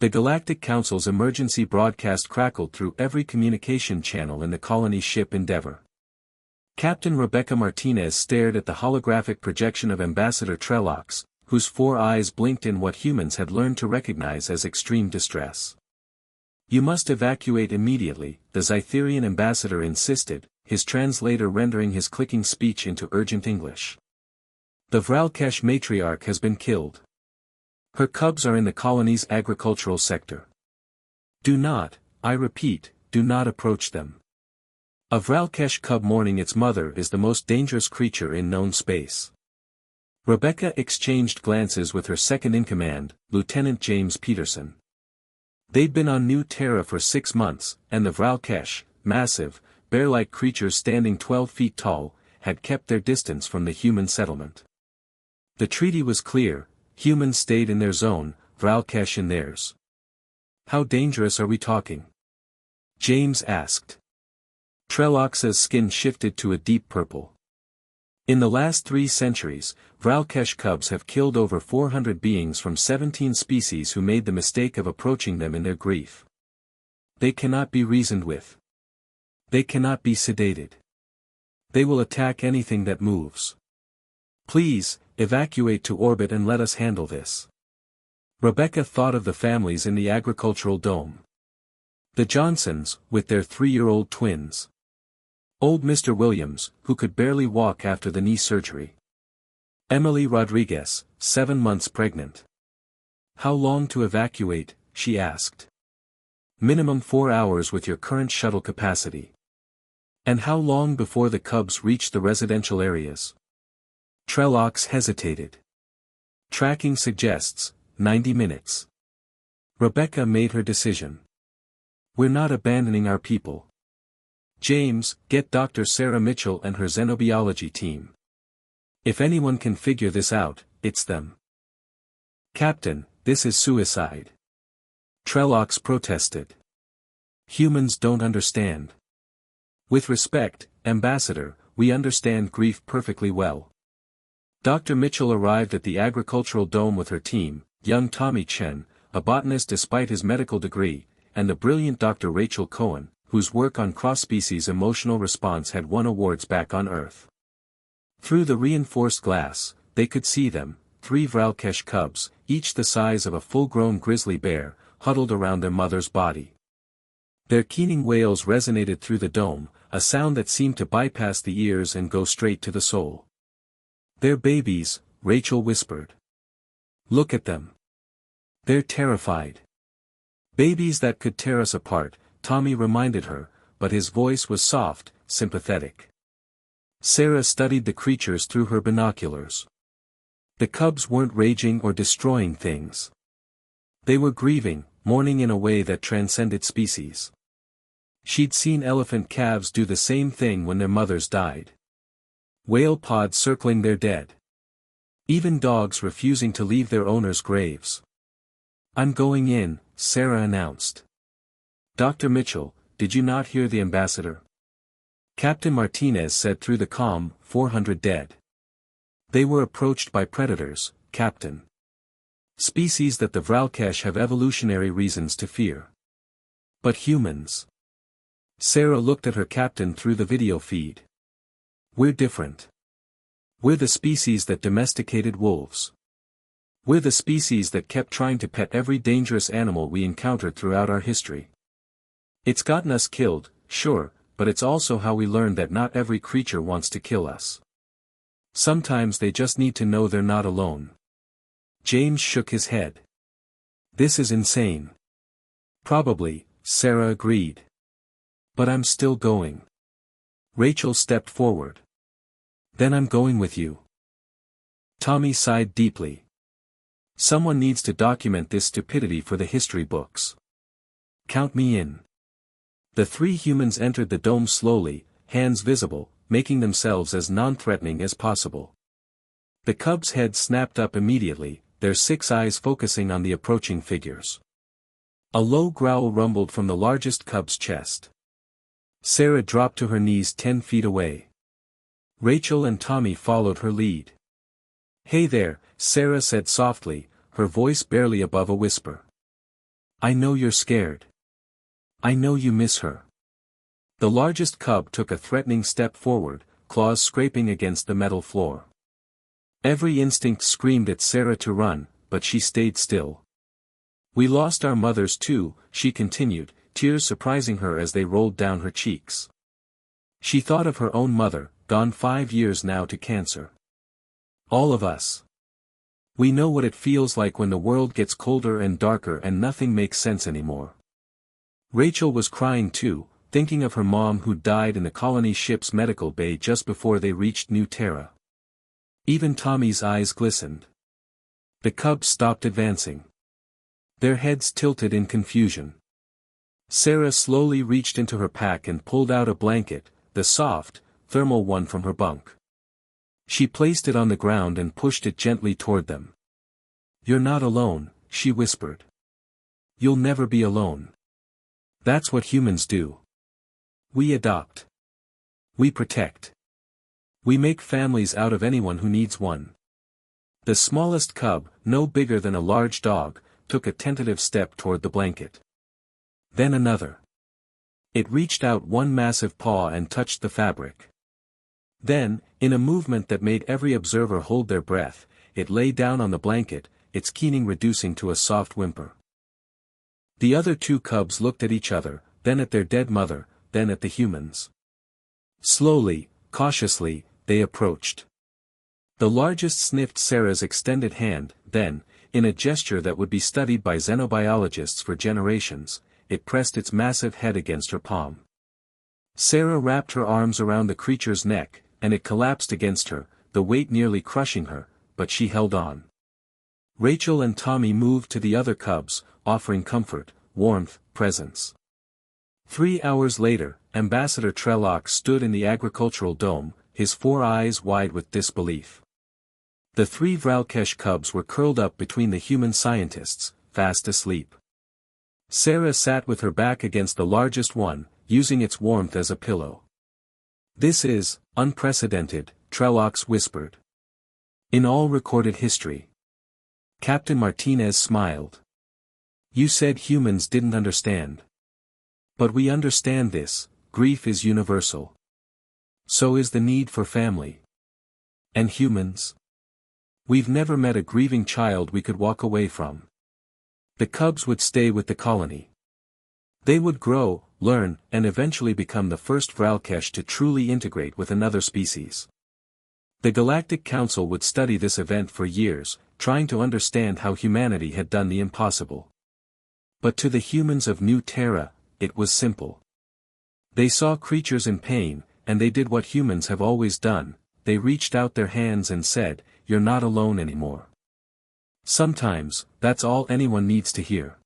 The Galactic Council's emergency broadcast crackled through every communication channel in the colony's ship Endeavour. Captain Rebecca Martinez stared at the holographic projection of Ambassador Trellocs, whose 4 eyes blinked in what humans had learned to recognize as extreme distress. "You must evacuate immediately," the Zytherian ambassador insisted, his translator rendering his clicking speech into urgent English. "The Vralkesh matriarch has been killed. Her cubs are in the colony's agricultural sector. Do not, I repeat, do not approach them. A Vralkesh cub mourning its mother is the most dangerous creature in known space." Rebecca exchanged glances with her second-in-command, Lieutenant James Peterson. They'd been on New Terra for 6 months, and the Vralkesh, massive, bear-like creatures standing 12 feet tall, had kept their distance from the human settlement. The treaty was clear: humans stayed in their zone, Vralkesh in theirs. "How dangerous are we talking?" James asked. Trellocs' skin shifted to a deep purple. "In the last 3 centuries, Vralkesh cubs have killed over 400 beings from 17 species who made the mistake of approaching them in their grief. They cannot be reasoned with. They cannot be sedated. They will attack anything that moves. Please, evacuate to orbit and let us handle this." Rebecca thought of the families in the agricultural dome. The Johnsons, with their 3-year-old twins. Old Mr. Williams, who could barely walk after the knee surgery. Emily Rodriguez, 7 months pregnant. "How long to evacuate?" she asked. "Minimum 4 hours with your current shuttle capacity." "And how long before the cubs reach the residential areas?" Trellocs hesitated. "Tracking suggests 90 minutes. Rebecca made her decision. "We're not abandoning our people. James, get Dr. Sarah Mitchell and her xenobiology team. If anyone can figure this out, it's them." "Captain, this is suicide." Trellocs protested. "Humans don't understand." "With respect, Ambassador, we understand grief perfectly well." Dr. Mitchell arrived at the agricultural dome with her team, young Tommy Chen, a botanist despite his medical degree, and the brilliant Dr. Rachel Cohen, whose work on cross-species emotional response had won awards back on Earth. Through the reinforced glass, they could see them, 3 Vralkesh cubs, each the size of a full-grown grizzly bear, huddled around their mother's body. Their keening wails resonated through the dome, a sound that seemed to bypass the ears and go straight to the soul. "They're babies," Rachel whispered. "Look at them. They're terrified." "Babies that could tear us apart," Tommy reminded her, but his voice was soft, sympathetic. Sarah studied the creatures through her binoculars. The cubs weren't raging or destroying things. They were grieving, mourning in a way that transcended species. She'd seen elephant calves do the same thing when their mothers died. Whale pods circling their dead. Even dogs refusing to leave their owners' graves. "I'm going in," Sarah announced. "Dr. Mitchell, did you not hear the ambassador?" Captain Martinez said through the comm, 400 dead. "They were approached by predators, Captain. Species that the Vralkesh have evolutionary reasons to fear. But humans." Sarah looked at her captain through the video feed. "We're different. We're the species that domesticated wolves. We're the species that kept trying to pet every dangerous animal we encountered throughout our history. It's gotten us killed, sure, but it's also how we learned that not every creature wants to kill us. Sometimes they just need to know they're not alone." James shook his head. "This is insane." "Probably," Sarah agreed. "But I'm still going." Rachel stepped forward. "Then I'm going with you." Tommy sighed deeply. "Someone needs to document this stupidity for the history books. Count me in." The 3 humans entered the dome slowly, hands visible, making themselves as non-threatening as possible. The cub's head snapped up immediately, their 6 eyes focusing on the approaching figures. A low growl rumbled from the largest cub's chest. Sarah dropped to her knees 10 feet away. Rachel and Tommy followed her lead. "Hey there," Sarah said softly, her voice barely above a whisper. I know you're scared. I know you miss her. The largest cub took a threatening step forward, claws scraping against the metal floor. Every instinct screamed at Sarah to run, but she stayed still. We lost our mothers too, she continued, tears surprising her as they rolled down her cheeks. She thought of her own mother, gone 5 years now to cancer. All of us. We know what it feels like when the world gets colder and darker and nothing makes sense anymore. Rachel was crying too, thinking of her mom who died in the colony ship's medical bay just before they reached New Terra. Even Tommy's eyes glistened. The cubs stopped advancing. Their heads tilted in confusion. Sarah slowly reached into her pack and pulled out a blanket, the soft, thermal one from her bunk. She placed it on the ground and pushed it gently toward them. "You're not alone," she whispered. "You'll never be alone. That's what humans do. We adopt. We protect. We make families out of anyone who needs one." The smallest cub, no bigger than a large dog, took a tentative step toward the blanket. Then another. It reached out one massive paw and touched the fabric. Then, in a movement that made every observer hold their breath, it lay down on the blanket, its keening reducing to a soft whimper. The other 2 cubs looked at each other, then at their dead mother, then at the humans. Slowly, cautiously, they approached. The largest sniffed Sarah's extended hand, then, in a gesture that would be studied by xenobiologists for generations, it pressed its massive head against her palm. Sarah wrapped her arms around the creature's neck, and it collapsed against her, the weight nearly crushing her, but she held on. Rachel and Tommy moved to the other cubs, offering comfort, warmth, presence. 3 hours later, Ambassador Trellock stood in the agricultural dome, his 4 eyes wide with disbelief. The 3 Vralkesh cubs were curled up between the human scientists, fast asleep. Sarah sat with her back against the largest one, using its warmth as a pillow. "This is unprecedented," Trellox whispered. "In all recorded history." Captain Martinez smiled. "You said humans didn't understand. But we understand this, grief is universal. So is the need for family. And humans? We've never met a grieving child we could walk away from. The cubs would stay with the colony. They would grow, learn, and eventually become the first Vralkesh to truly integrate with another species. The Galactic Council would study this event for years, trying to understand how humanity had done the impossible. But to the humans of New Terra, it was simple. They saw creatures in pain, and they did what humans have always done, they reached out their hands and said, "You're not alone anymore." Sometimes, that's all anyone needs to hear.